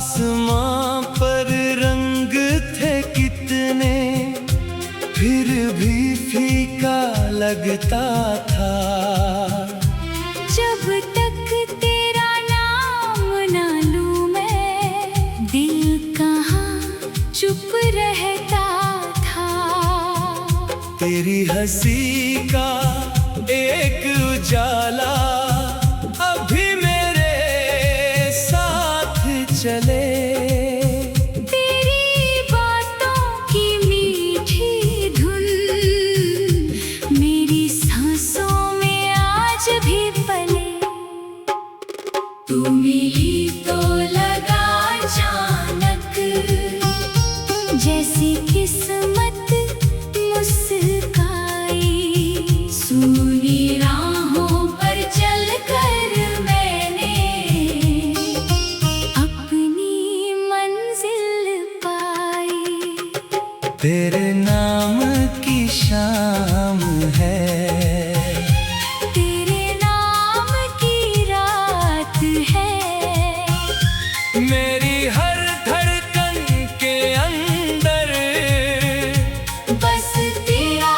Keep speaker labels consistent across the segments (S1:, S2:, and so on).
S1: आसमां पर रंग थे कितने, फिर भी फीका लगता था।
S2: जब तक तेरा नाम ना लूं मैं, दिल कहाँ चुप रहता था।
S1: तेरी हंसी का एक उजाला अभी मेरे साथ चले।
S2: तेरी बातों की मीठी धुन मेरी सांसों में आज भी पले। तू मिली तो लगा अचानक, जैसी किस्मत मुस्काई। सूनी राहों पर चलकर मैंने अपनी मंजिल पाई।
S1: तेरे नाम की शाम है,
S2: तेरे नाम की रात है।
S1: मेरी हर धड़कन के अंदर
S2: बस तेरा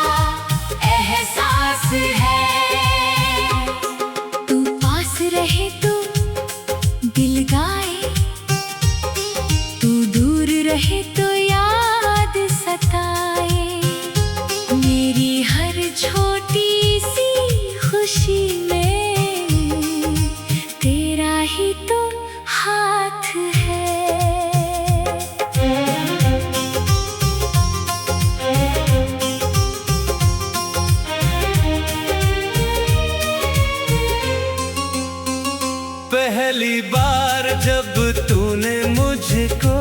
S2: एहसास है। तू पास रहे तो दिल गाए, तू दूर रहे तो याद सताए। मेरी हर छोटी सी खुशी में तेरा ही तो हाथ है।
S1: पहली बार जब तूने मुझको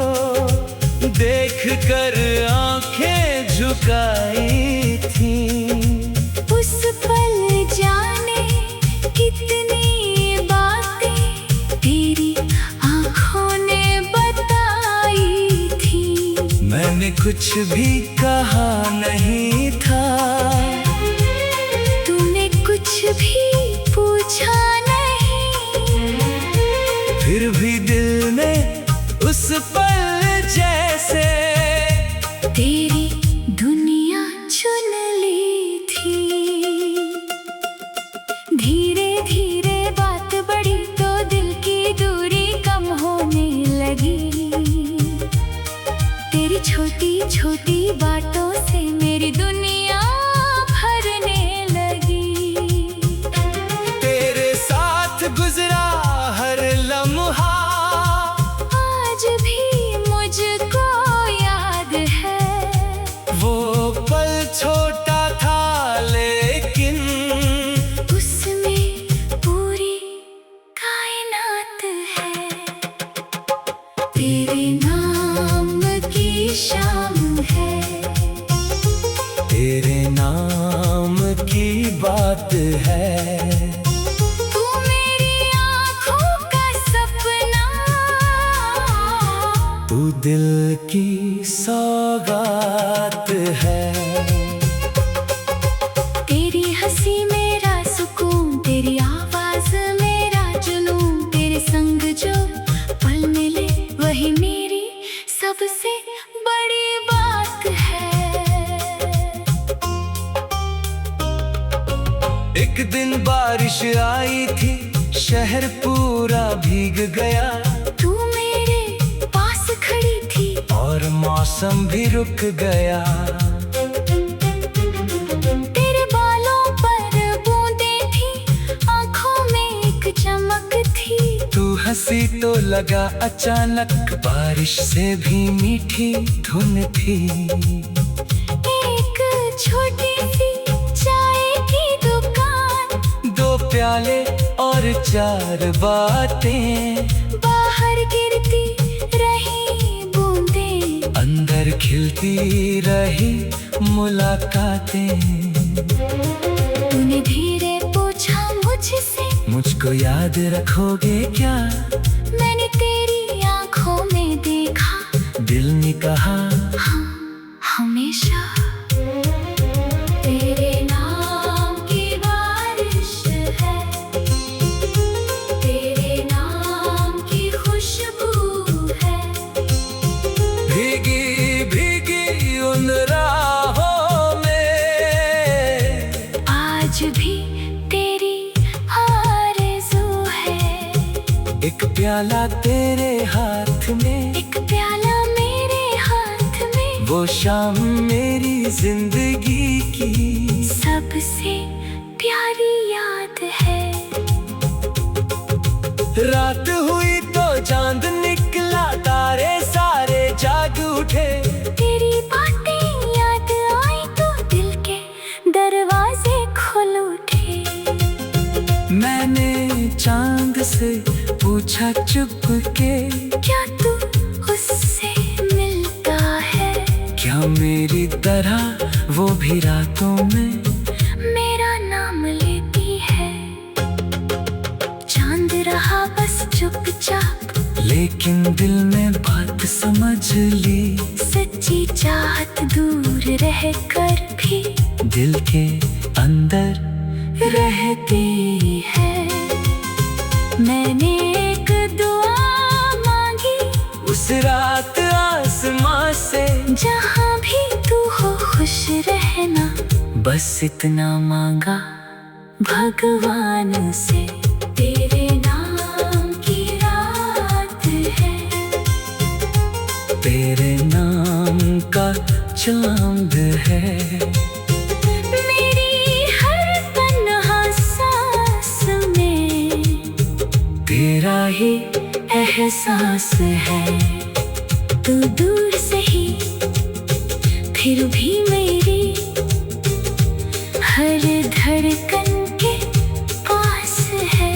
S1: देख कर आंखें झुकाई थी,
S2: उस पल जाने कितनी बातें तेरी आँखों ने बताई थी।
S1: मैंने कुछ भी कहा नहीं था,
S2: तूने कुछ भी पूछा नहीं,
S1: फिर भी दिल ने उस पल जैसे
S2: तेरी दुनिया चुन ली थी। धीरे धीरे बात बढ़ी तो दिल की दूरी कम होने लगी। तेरी छोटी छोटी बातों से मेरी दुनिया भरने लगी।
S1: तेरे साथ गुजरा हर लम्हा
S2: आज भी मुझको याद है।
S1: वो पल छोटा था लेकिन
S2: उसमें पूरी कायनात है। तेरे नाम की शाम है,
S1: तेरे नाम की बात है।
S2: तू मेरी आँखों का सपना,
S1: तू दिल की सौगात है।
S2: तेरी हंसी मेरा सुकून, तेरी आवाज मेरा जुनून। तेरे संग जो पल मिले वही मेरी सबसे बड़ी बात है।
S1: एक दिन बारिश आई थी, शहर पूरा भीग गया,
S2: तू मेरे पास खड़ी थी
S1: और मौसम भी रुक गया।
S2: तेरे बालों पर बूंदें थी, आँखों में एक चमक थी।
S1: तू हंसी तो लगा अचानक, बारिश से भी मीठी धुन थी।
S2: एक छोटी सी चाय की दुकान,
S1: दो प्याले और चार बातें,
S2: बाहर गिरती रही बूंदें,
S1: अंदर खिलती रही मुलाकातें।
S2: तूने धीरे पूछा मुझसे,
S1: मुझको याद रखोगे क्या?
S2: मैंने तेरी आँखों में देखा,
S1: दिल ने कहा
S2: हाँ हमेशा। तेरे नाम की बारिश है, तेरे नाम की खुशबू है।
S1: एक प्याला तेरे हाथ में,
S2: एक प्याला मेरे हाथ में,
S1: वो शाम मेरी जिंदगी की
S2: सबसे प्यारी याद है।
S1: रात हुई तो चांद निकला, तारे सारे जाग उठे।
S2: तेरी बातें याद आई तो दिल के दरवाजे खुल उठे।
S1: मैंने चांद से पूछा चुप के,
S2: क्या तू उससे मिलता है?
S1: क्या मेरी तरह वो भी रातों में
S2: मेरा नाम लेती है? चांद रहा बस चुपचाप,
S1: लेकिन दिल में बात समझ ली।
S2: सच्ची चाहत दूर रह कर भी
S1: दिल के अंदर
S2: रहती है। मैंने एक दुआ मांगी
S1: उस रात आसमां से,
S2: जहाँ भी तू हो खुश रहना।
S1: बस इतना मांगा
S2: भगवान से, तेरे नाम की रात है,
S1: तेरे नाम का चांद है।
S2: मेरी हर तन्हा सांस में
S1: तेरा ही
S2: एहसास है। तू दूर से ही फिर भी मेरी हर धड़कन के पास है।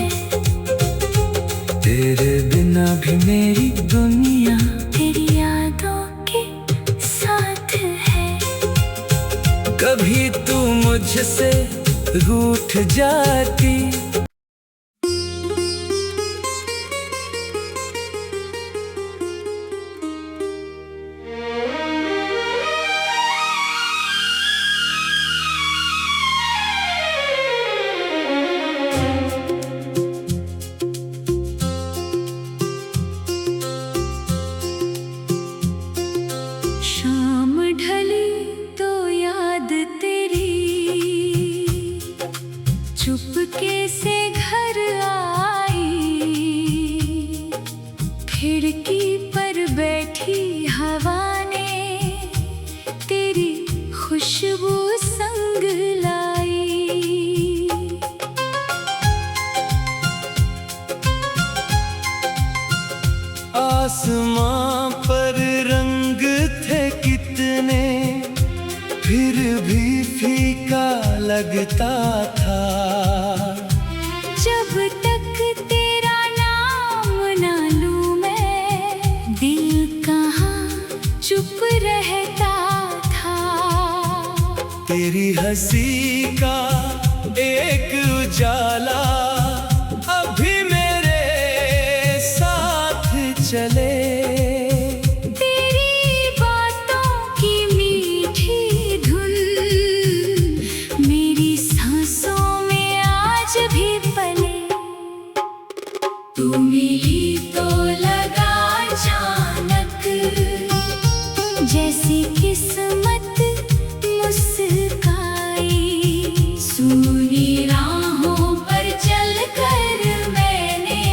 S1: तेरे बिना भी मेरी दुनिया
S2: तेरी यादों के साथ है।
S1: कभी तू मुझसे रूठ जाती,
S2: शाम ढली तो याद तेरी चुपके से घर आई। खिड़की पर बैठी हवा ने तेरी खुशबू संग लाई।
S1: आसमां पर रंग थे कितने, फिर भी फीका लगता था।
S2: जब तक तेरा नाम ना लूं मैं, दिल कहाँ चुप रहता था।
S1: तेरी हंसी का एक उजाला अभी मेरे साथ चले।
S2: तेरी बातों की मीठी धुन मेरी सांसों में आज भी पले। तू मिली तो लगा अचानक, जैसी किस्मत मुस्काई। सूनी राहों पर चलकर मैंने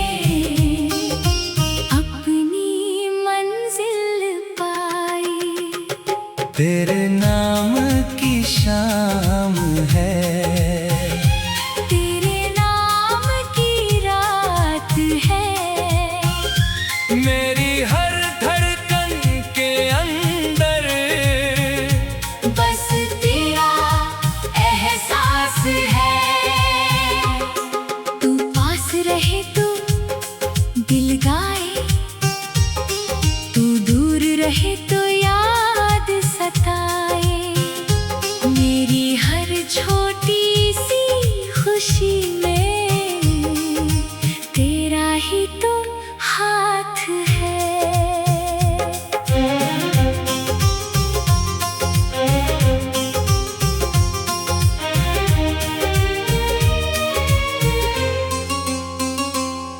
S2: अपनी मंजिल पाई।
S1: तेरे नाम की शाम है,
S2: तेरे नाम की रात है,
S1: मेरी हर धड़कन के अंदर
S2: बस तेरा एहसास है। तू पास रहे तो दिल गाए, तू दूर रहे तो याद सताए। मेरी हर छोटी सी खुशी में तेरा ही तो हाथ है।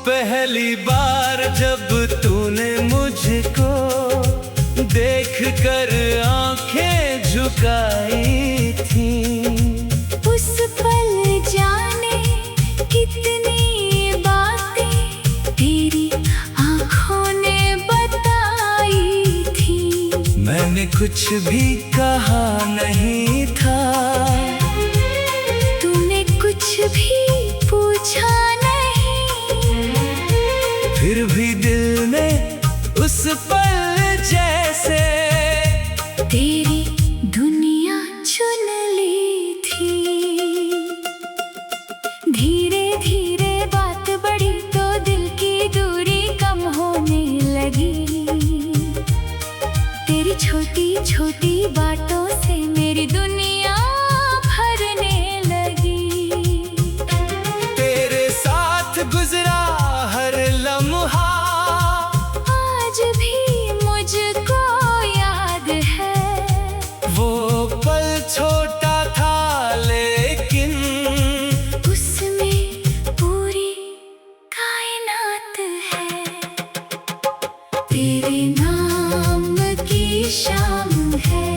S1: पहली बार जब तूने मुझको देख कर आंखें झुकाई थी,
S2: उस पल जाने कितनी बातें तेरी
S1: कुछ भी कहा नहीं था,
S2: तूने कुछ भी पूछा नहीं,
S1: फिर भी दिल ने उस पल जैसे
S2: तेरी दुनिया चुन ली थी। धीरे धीरे बात बढ़ी तो दिल की दूरी कम होने लगी। तेरी छोटी छोटी बातों से मेरी दुनिया भरने लगी।
S1: तेरे साथ गुजरा हर लम्हा
S2: आज भी मुझको याद है,
S1: वो पल छोटा था लेकिन
S2: उसमें पूरी कायनात है। तेरे नाम की शाम है,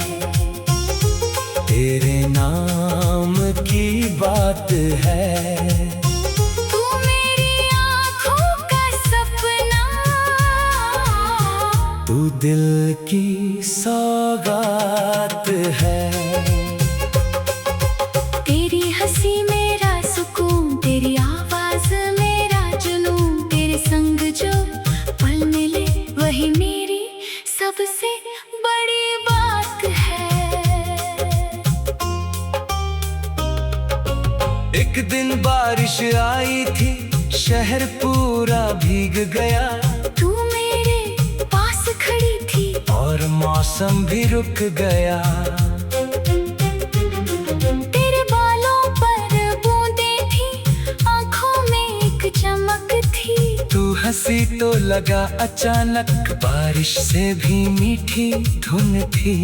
S1: तेरे नाम की बात है।
S2: तू मेरी आँखों का सपना,
S1: तू दिल की सौगात है।
S2: तेरी हंसी मेरा सुकून, तेरी आवाज मेरा जुनून, तेरे संग जो पल मिले वही मेरी सबसे बड़ी बात है।
S1: एक दिन बारिश आई थी, शहर पूरा भीग गया,
S2: तू मेरे पास खड़ी थी
S1: और मौसम भी रुक गया।
S2: तेरे बालों पर बूंदें थी, आंखों में एक चमक थी।
S1: तू हंसी तो लगा अचानक, बारिश से भी मीठी धुन थी।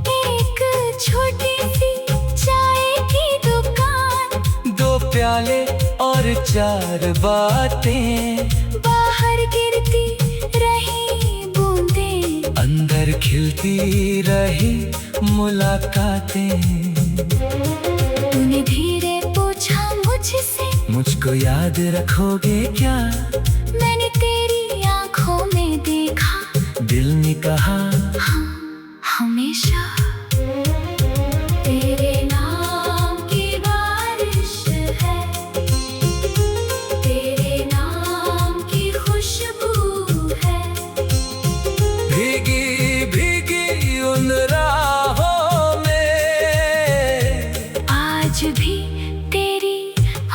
S2: एक छोटी सी चाय की दुकान,
S1: दो प्याले और चार बातें,
S2: बाहर गिरती रही बूंदें,
S1: अंदर खिलती रही मुलाकातें।
S2: तूने धीरे पूछा मुझसे,
S1: मुझको याद रखोगे क्या?
S2: मैंने तेरी आंखों में देखा,
S1: दिल ने कहा
S2: हाँ हमेशा। तेरे नाम की बारिश है, तेरे नाम की खुशबू है,
S1: भीगी भीगी उन राहों में
S2: आज भी तेरी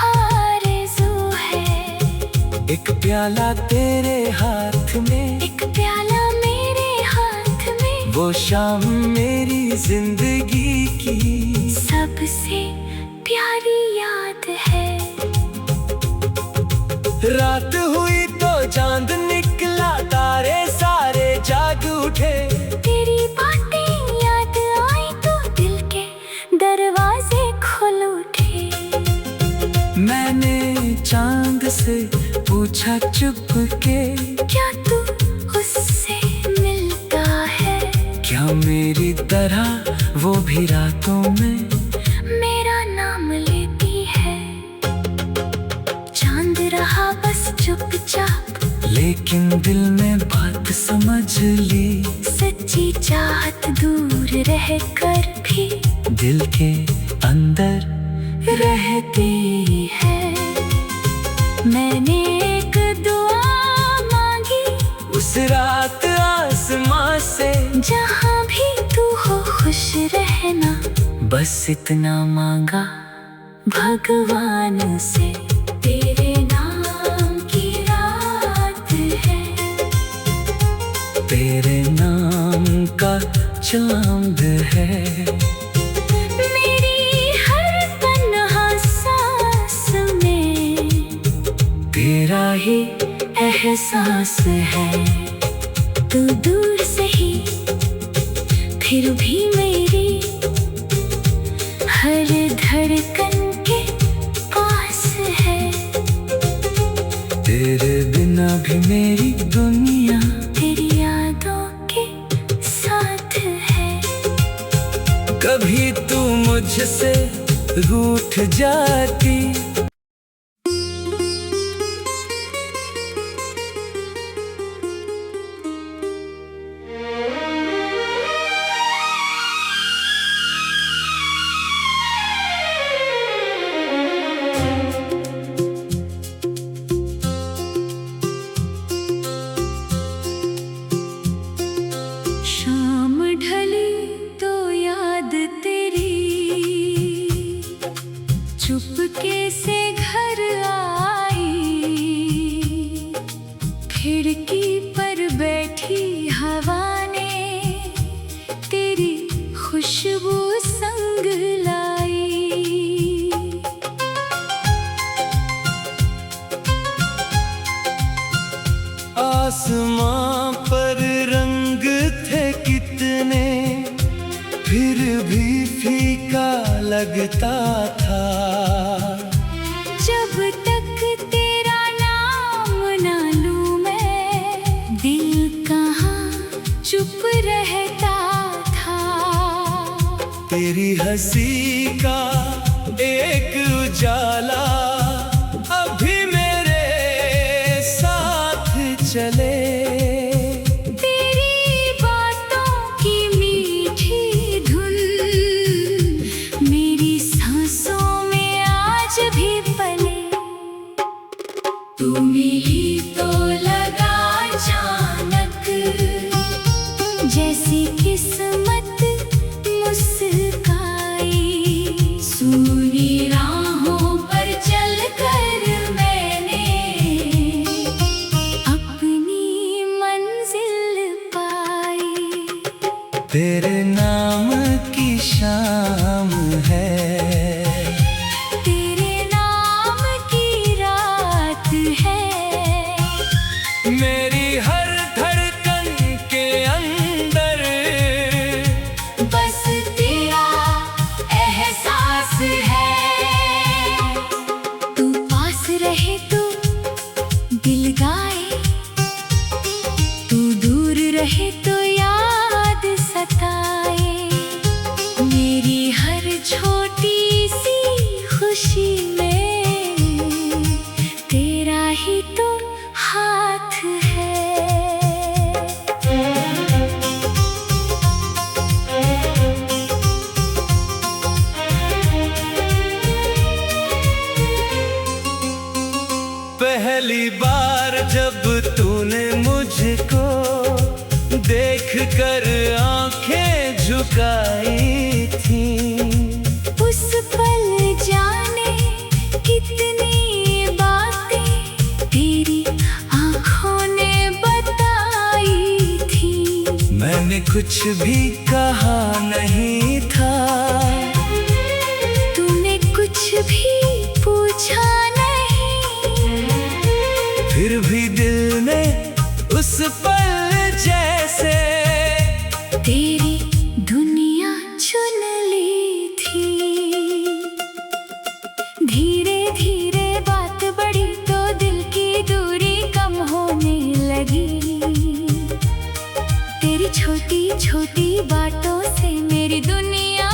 S2: आरज़ू है।
S1: एक प्याला तेरे हाथ में,
S2: एक प्याला मेरे हाथ में,
S1: वो शाम मेरी जिंदगी की
S2: सबसे प्यारी याद है।
S1: रात हुई तो चांद निकला, तारे सारे जाग उठे।
S2: तेरी बातें याद आई तो दिल के दरवाजे खुल उठे।
S1: मैंने चांद से पूछा चुप के,
S2: क्या तू उससे मिलता है?
S1: क्या मेरी तरह वो भी रातों में
S2: मेरा नाम लेती है। चांद रहा बस चुपचाप,
S1: लेकिन दिल में बात समझ ली।
S2: सच्ची चाहत दूर रह कर भी
S1: दिल के अंदर
S2: रहती है। मैंने एक दुआ मांगी
S1: उस रात आसमां से,
S2: जहाँ भी तू हो खुश रहना,
S1: बस इतना मांगा
S2: भगवान से। तेरे नाम की रात है,
S1: तेरे नाम का चांद है।
S2: मेरी हर तन्हा सांस में
S1: तेरा ही
S2: एहसास है। तू दूर से ही फिर भी मेरी हर धड़कन के पास है।
S1: तेरे बिना भी मेरी दुनिया
S2: तेरी यादों के साथ है।
S1: कभी तू मुझसे रूठ जाती, आसमां पर रंग थे कितने, फिर भी फीका लगता था।
S2: जब तक तेरा नाम ना लूं मैं, दिल कहाँ चुप रहता था।
S1: तेरी हंसी का एक उजाला अभी मेरे साथ चले।
S2: तेरी बातों की मीठी धुन मेरी सांसों में आज भी पले। तू मिली तो लगा अचानक, जैसी किस्मत मुस्काई। सूनी राहों पर चलकर मैंने अपनी मंजिल पाई।
S1: तेरे नाम की शाम है,
S2: तेरे नाम की रात है।
S1: मेरी हर धड़कन के अंदर
S2: बस तेरा एहसास है। तू पास रहे तो दिल गाए, तू दूर रहे तो याद सताए। मेरी हर छोटी सी खुशी में तेरा ही तो हाथ है।
S1: पहली बार जब तूने मुझको देख कर आंखें झुकाई थी,
S2: उस पल जाने कितनी बातें तेरी आँखों ने बताई थी।
S1: मैंने कुछ भी कहा नहीं था,
S2: तूने कुछ भी पूछा नहीं,
S1: फिर भी दिल ने उस पल जैसे
S2: तेरी दुनिया चुन ली थी। धीरे धीरे बात बढ़ी तो दिल की दूरी कम होने लगी। तेरी छोटी छोटी बातों से मेरी दुनिया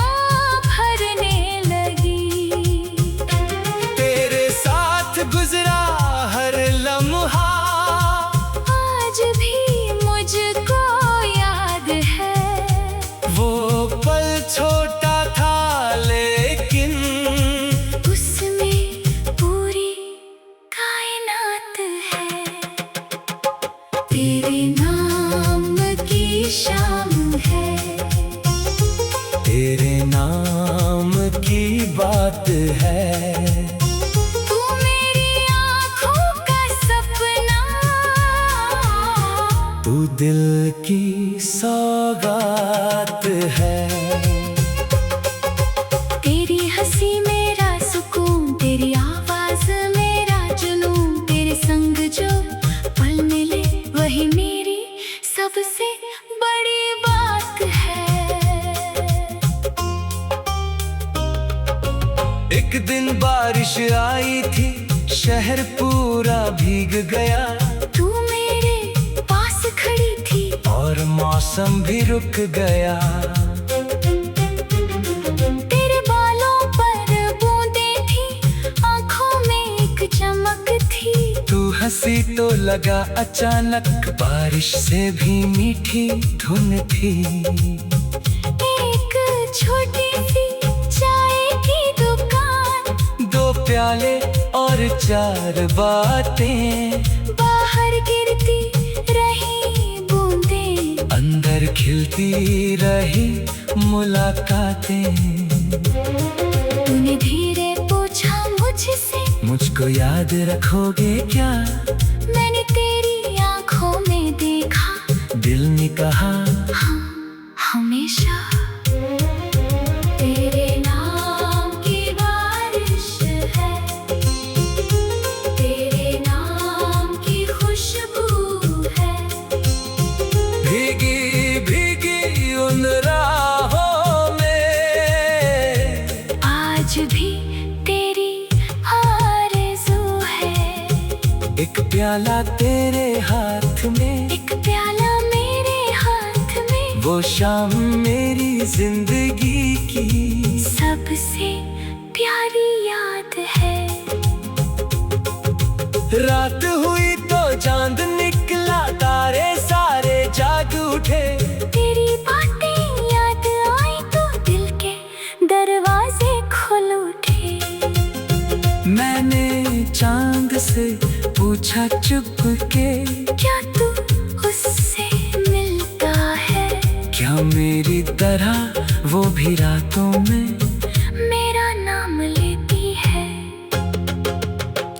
S2: भरने लगी।
S1: तेरे साथ गुजरा हर लम्हा
S2: आज भी मुझको याद है।
S1: वो पल छोटा था लेकिन
S2: उसमें पूरी कायनात है। तेरे नाम की शाम है,
S1: तेरे नाम की बात है।
S2: तू मेरी आँखों का सपना,
S1: तू दिल की सौगात है।
S2: तेरी हंसी मेरा सुकून, तेरी आवाज मेरा जुनून। तेरे संग जो पल मिले वही मेरी सबसे बड़ी बात है।
S1: एक दिन बारिश आई थी, शहर पूरा भीग गया,
S2: तू मेरे पास खड़ी थी
S1: और मौसम भी रुक गया।
S2: तेरे बालों पर बूंदें थी, आँखों में एक चमक थी।
S1: तू हंसी तो लगा अचानक, बारिश से भी मीठी धुन थी।
S2: एक छोटी सी चाय की दुकान,
S1: दो प्याले और चार बातें,
S2: बाहर गिरती रही बूंदें,
S1: अंदर खिलती रही मुलाकातें।
S2: तूने धीरे पूछा मुझसे,
S1: मुझको याद रखोगे क्या?
S2: मैंने तेरी आँखों में देखा,
S1: दिल ने कहा
S2: हाँ हमेशा। तेरे नाम की बारिश है, तेरे नाम की खुशबू है।
S1: एक प्याला तेरे हाथ में,
S2: एक प्याला मेरे हाथ में,
S1: वो शाम मेरी जिंदगी की
S2: सबसे प्यारी याद है।
S1: रात हुई तो चांद निकला, तारे सारे जाग उठे।
S2: तेरी बातें याद आई तो दिल के दरवाजे खुल उठे।
S1: मैंने चांद से पूछा चुप के,
S2: क्या तू उससे मिलता है?
S1: क्या मेरी तरह वो भी रातों में
S2: मेरा नाम लेती है?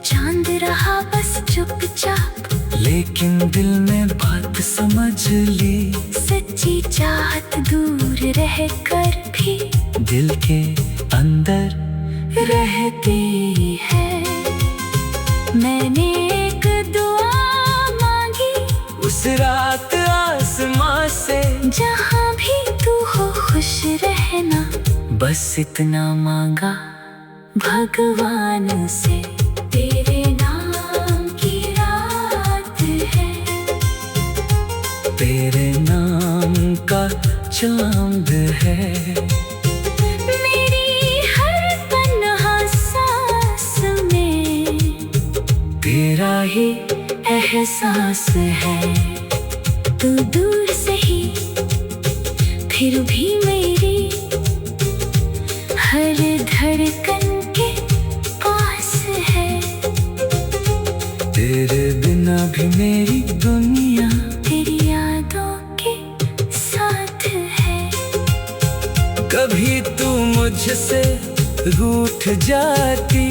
S2: चांद रहा बस चुपचाप,
S1: लेकिन दिल में बात समझ ली।
S2: सच्ची चाहत दूर रह कर भी
S1: दिल के अंदर
S2: रहती है। मैंने एक दुआ मांगी
S1: उस रात आसमां से,
S2: जहाँ भी तू हो खुश रहना।
S1: बस इतना मांगा
S2: भगवान से, तेरे नाम की रात है,
S1: तेरे नाम का चांद है।
S2: मेरी हर तन्हा सांस में
S1: तेरा ही
S2: एहसास है। तू दूर से ही फिर भी मेरी हर धड़कन के पास है।
S1: तेरे बिना भी मेरी दुनिया
S2: तेरी यादों के साथ है।
S1: कभी तू मुझसे रूठ जाती,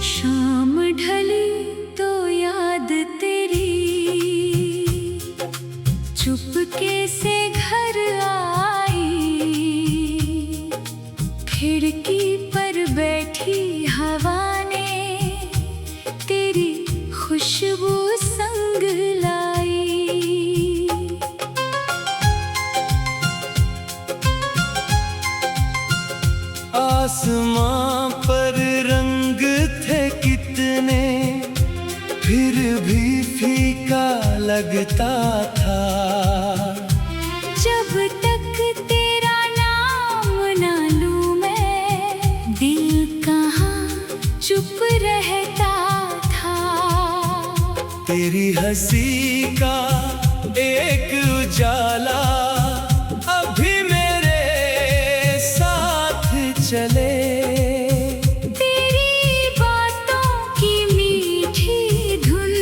S2: शाम ढली तो याद तेरी चुपके से घर आई। खिड़की पर बैठी हवा ने तेरी खुशबू संग लाई।
S1: आसमां पर रंग थे कितने, फिर भी फीका लगता था।
S2: जब तक तेरा नाम ना लूं मैं, दिल कहाँ चुप रहता था।
S1: तेरी हंसी का एक उजाला अभी मेरे साथ चले।
S2: तेरी बातों की मीठी धुन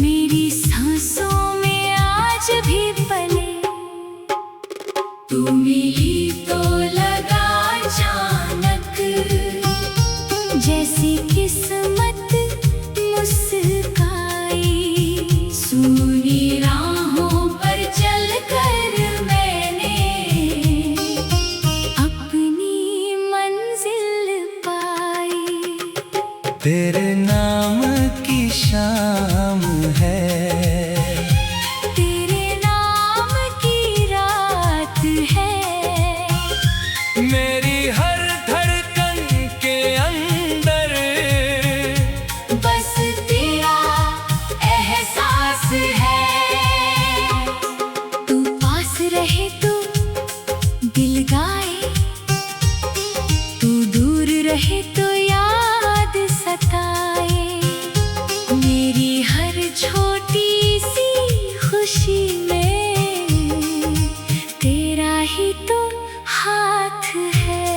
S2: मेरी सांसों में आज भी पले। तू मिली तो लगा अचानक, जैसी किस्मत मुस्काई। सूनी राहों पर चलकर मैंने अपनी मंजिल पाई।
S1: तेरे नाम की शाम है,
S2: तेरे नाम की रात है।
S1: मेरी हर धड़कन के अंदर
S2: बस तेरा एहसास है। तू पास रहे तो दिल गाए, तू दूर रहे तो याद सताए। मेरी हर छोटी सी खुशी में तेरा ही तो हाथ है।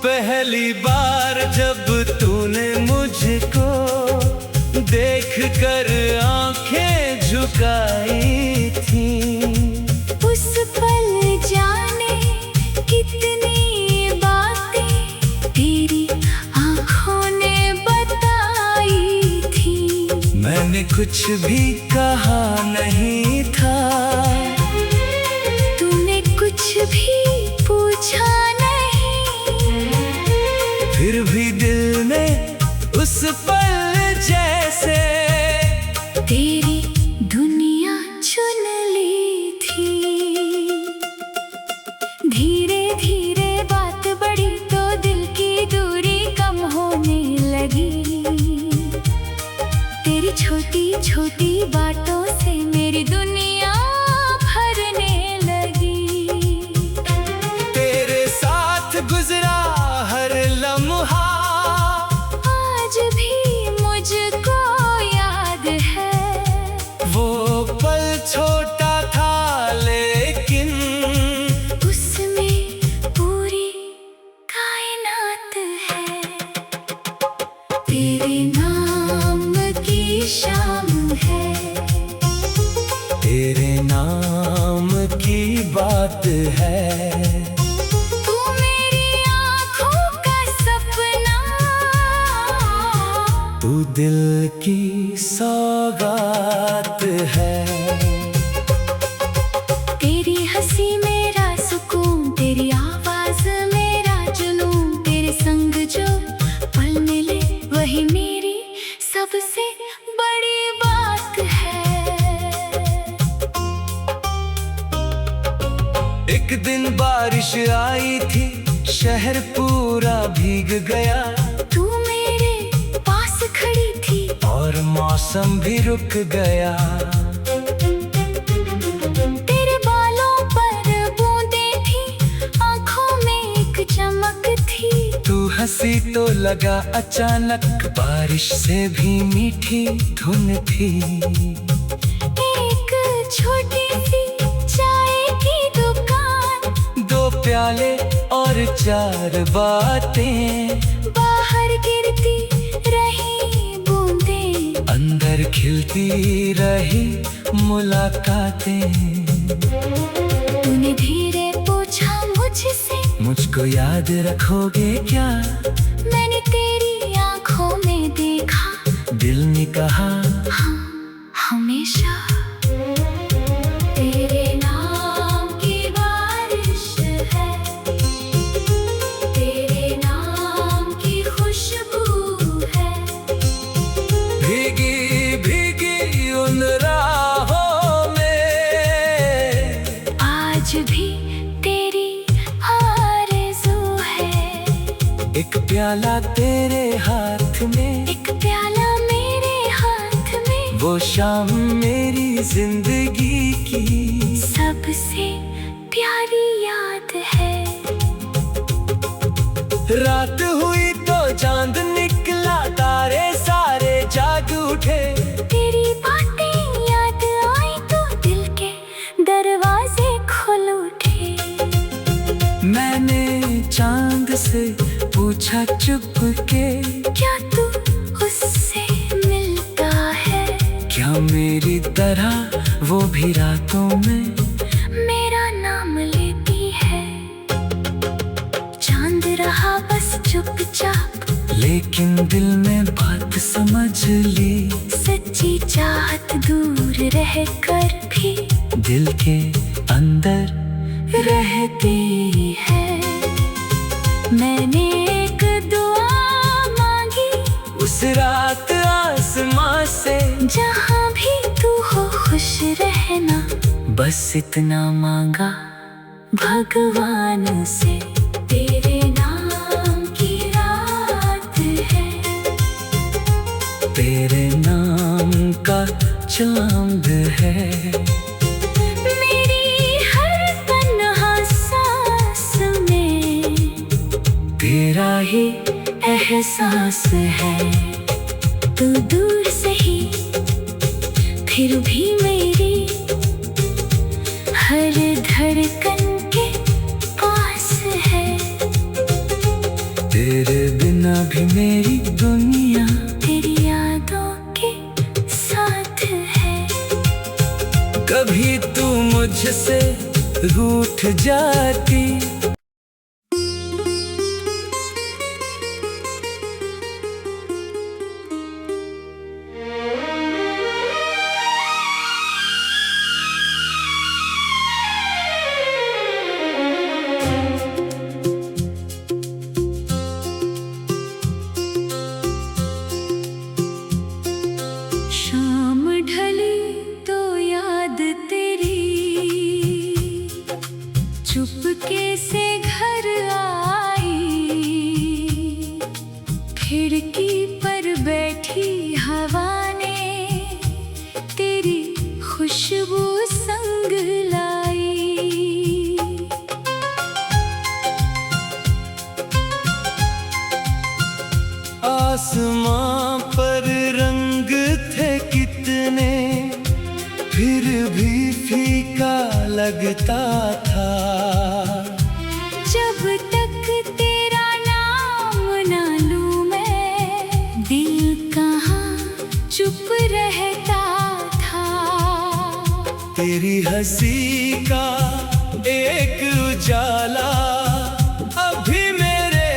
S1: पहली बार जब तूने मुझको देख कर आंखें झुकाई थी,
S2: उस पल जाने कितनी बातें तेरी
S1: कुछ भी कहा नहीं था,
S2: तूने कुछ भी पूछा नहीं,
S1: फिर भी दिल ने उस पल जैसे
S2: तेरी दुनिया चुन ली थी। धीरे धीरे बात बढ़ी तो दिल की दूरी कम होने लगी। तेरी छोटी छोटी बातों से मेरी दुनिया भरने लगी।
S1: तेरे साथ गुजरा हर लम्हा
S2: आज भी मुझको याद है।
S1: वो पल छोटा था लेकिन
S2: उसमें पूरी कायनात है। तेरे नाम की शाम है,
S1: तेरे नाम की बात है।
S2: तू मेरी आँखों का सपना,
S1: तू दिल की सौगात है।
S2: तेरी हंसी मेरा सुकून, तेरी आवाज मेरा जुनून, तेरे संग जो पल मिले वही मेरी सबसे बड़ी बात है।
S1: एक दिन बारिश आई थी, शहर पूरा भीग गया,
S2: तू मेरे पास खड़ी थी
S1: और मौसम भी रुक गया।
S2: तेरे बालों पर बूंदें थी, आँखों में एक चमक थी।
S1: तू हंसी तो लगा अचानक, बारिश से भी मीठी धुन थी।
S2: एक छोटी सी चाय की दुकान,
S1: दो प्याले और चार बातें,
S2: बाहर गिरती रही बूंदें,
S1: अंदर खिलती रही मुलाकातें।
S2: तूने धीरे पूछा मुझसे,
S1: मुझको याद रखोगे क्या?
S2: मैंने तेरी आँखों में देखा,
S1: दिल ने कहा
S2: हाँ हमेशा। तेरे नाम की बारिश है, तेरे नाम की खुशबू है।
S1: भीगी भीगी उन राहों में
S2: आज भी तेरी आरज़ू है।
S1: एक प्याला तेरे हाथ में,
S2: एक प्याला मेरे हाथ में,
S1: वो शाम मेरी जिंदगी की
S2: सबसे प्यारी याद है।
S1: रात हुई तो चांद निकला, तारे सारे जाग उठे।
S2: तेरी बातें याद आई तो दिल के दरवाजे खुल उठे।
S1: मैंने चांद से पूछा चुपके,
S2: क्या तू उससे मिलता है?
S1: क्या मेरी तरह वो भी रातों में
S2: मेरा नाम लेती है। चांद रहा बस चुपचाप,
S1: लेकिन दिल में बात समझ ली।
S2: सच्ची चाहत दूर रह कर भी
S1: दिल के अंदर
S2: रहती है। मैंने एक दुआ मांगी
S1: उस रात आसमां से,
S2: जहाँ भी तू हो खुश रहना,
S1: बस इतना मांगा
S2: भगवान से। तेरे नाम की रात है,
S1: तेरे नाम का चांद है।
S2: मेरी हर तन्हा सांस में
S1: तेरा ही
S2: एहसास है। तू दूर से ही फिर भी मेरी हर धड़कन के पास है।
S1: तेरे बिना भी मेरी दुनिया
S2: तेरी यादों के साथ है।
S1: कभी तू मुझसे रूठ जाती, आसमां पर रंग थे कितने, फिर भी फीका लगता था।
S2: जब तक तेरा नाम ना लूं मैं, दिल कहाँ चुप रहता था।
S1: तेरी हंसी का एक उजाला अभी मेरे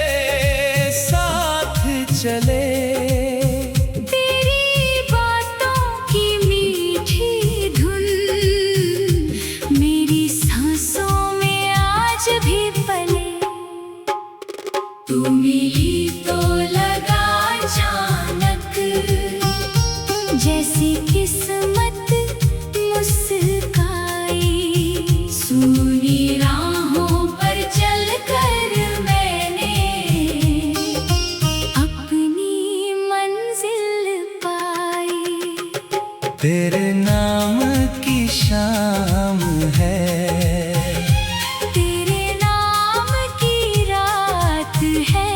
S1: साथ चले।
S2: तेरी बातों की मीठी धुन मेरी सांसों में आज भी पले। तू मिली तो लगा अचानक, जैसी किस्मत मुस्काई। सूनी राहों पर चलकर मैंने अपनी मंजिल पाई।
S1: तेरे नाम की शाम है,
S2: तेरे नाम की रात है।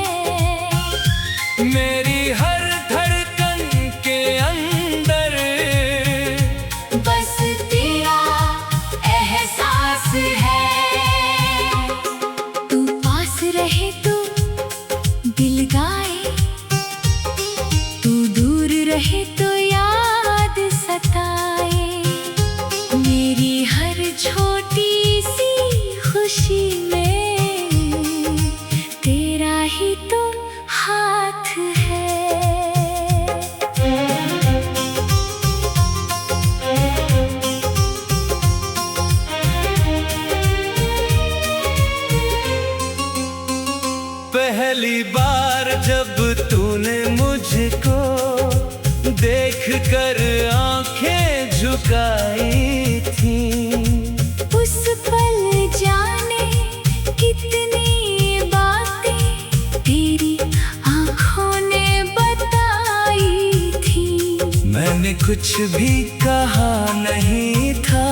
S1: मेरी हर धड़कन के अंदर
S2: बस तेरा एहसास है। तू पास रहे तो दिल गाए, तू दूर रहे तो याद सताए। मेरी हर छोटी सी खुशी में तेरा ही तो हाथ है।
S1: पहली बार जब तूने मुझको देख कर आंखें झुकाई थी,
S2: उस पल जाने कितनी बातें तेरी आँखों ने बताई थी।
S1: मैंने कुछ भी कहा नहीं था,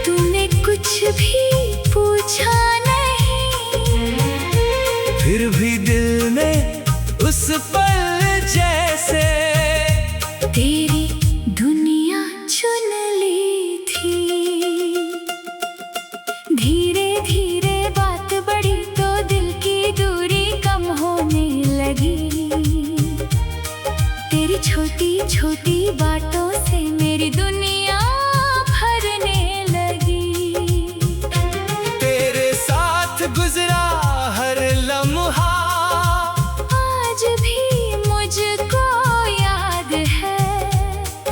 S2: तूने कुछ भी पूछा नहीं,
S1: फिर भी दिल ने उस पल जैसे
S2: तेरी दुनिया चुन ली थी। धीरे धीरे बात बढ़ी तो दिल की दूरी कम होने लगी। तेरी छोटी छोटी बातों से मेरी दुनिया भरने लगी।
S1: तेरे साथ गुजरा हर लम्हा
S2: आज भी मुझको याद है।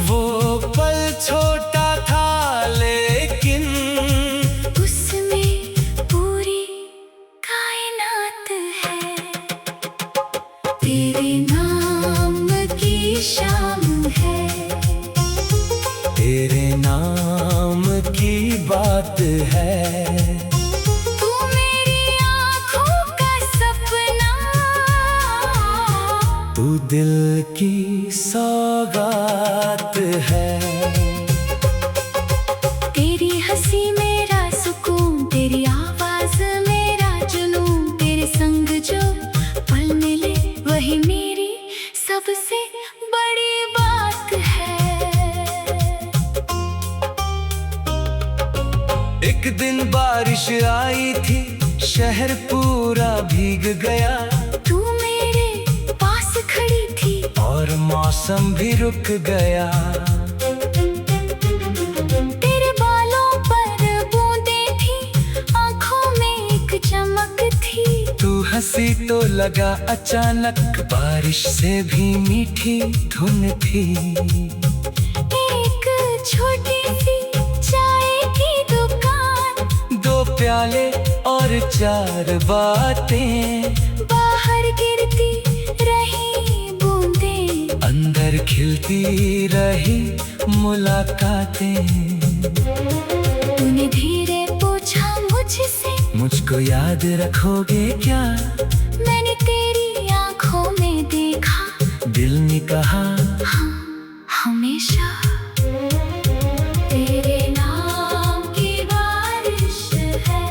S1: वो पल छोटा था लेकिन
S2: उसमें पूरी कायनात है। तेरे नाम की शाम है,
S1: तेरे नाम की बात है।
S2: तू मेरी आँखों का सपना,
S1: तू दिल की सौगात है।
S2: तेरी हंसी मेरा सुकून, तेरी आवाज मेरा जुनून। तेरे संग जो पल मिले वही मेरी सबसे बड़ी बात है।
S1: एक दिन बारिश आई थी, शहर पूरा भीग गया,
S2: तू मेरे पास खड़ी थी
S1: और मौसम भी रुक गया।
S2: तेरे बालों पर बूंदें थी, आँखों में एक चमक थी।
S1: तू हंसी तो लगा अचानक, बारिश से भी मीठी धुन थी।
S2: एक छोटी सी चाय की दुकान,
S1: दो प्याले और चार बातें,
S2: बाहर गिरती रही बूंदें,
S1: अंदर खिलती रही मुलाकातें।
S2: तूने धीरे पूछा मुझसे,
S1: मुझको याद रखोगे क्या?
S2: मैंने तेरी आँखों में देखा,
S1: दिल ने कहा
S2: हाँ हमेशा। तेरे नाम की बारिश है,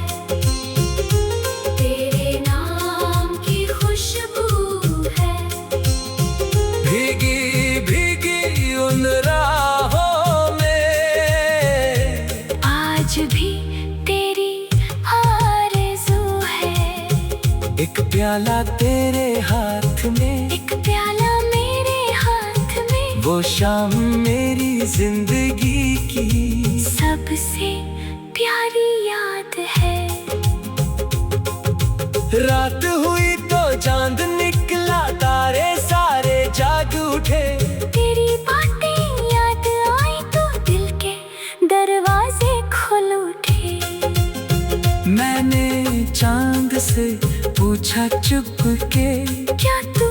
S2: तेरे नाम की खुशबू है।
S1: प्याला तेरे हाथ में,
S2: एक प्याला मेरे हाथ में,
S1: वो शाम मेरी जिंदगी की
S2: सबसे प्यारी याद है।
S1: रात हुई तो चांद निकला, तारे सारे जाग उठे,
S2: तेरी बातें याद आई तो दिल के दरवाजे खुल उठे।
S1: मैंने चांद से पूछा चुप के,
S2: क्या तू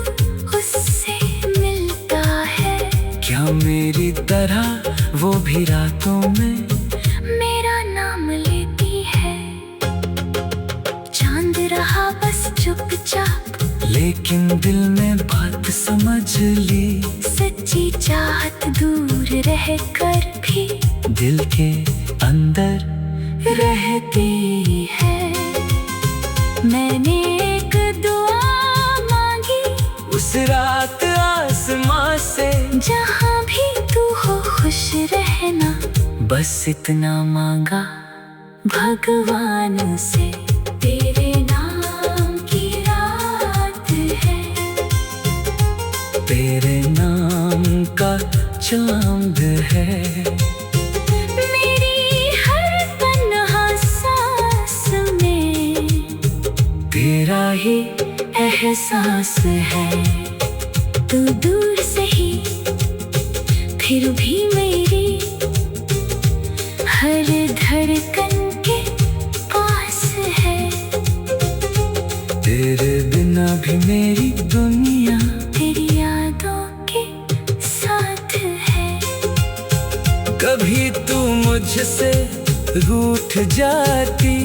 S2: उससे मिलता है?
S1: क्या मेरी तरह वो भी रातों में
S2: मेरा नाम लेती है। चांद रहा बस चुपचाप,
S1: लेकिन दिल में बात समझ ली,
S2: सच्ची चाहत दूर रह कर भी
S1: दिल के अंदर
S2: रहती है। मैंने एक दुआ मांगी
S1: उस रात आसमां से,
S2: जहाँ भी तू हो खुश रहना,
S1: बस इतना मांगा
S2: भगवान से। तेरे नाम की रात है,
S1: तेरे नाम का चांद है,
S2: मेरी हर तन्हा सांस में
S1: तेरा ही
S2: एहसास है। तू दूर से ही फिर भी मेरी हर धड़कन के पास है।
S1: तेरे बिना भी मेरी दुनिया
S2: तेरी यादों के साथ है।
S1: कभी तू मुझसे रूठ जाती,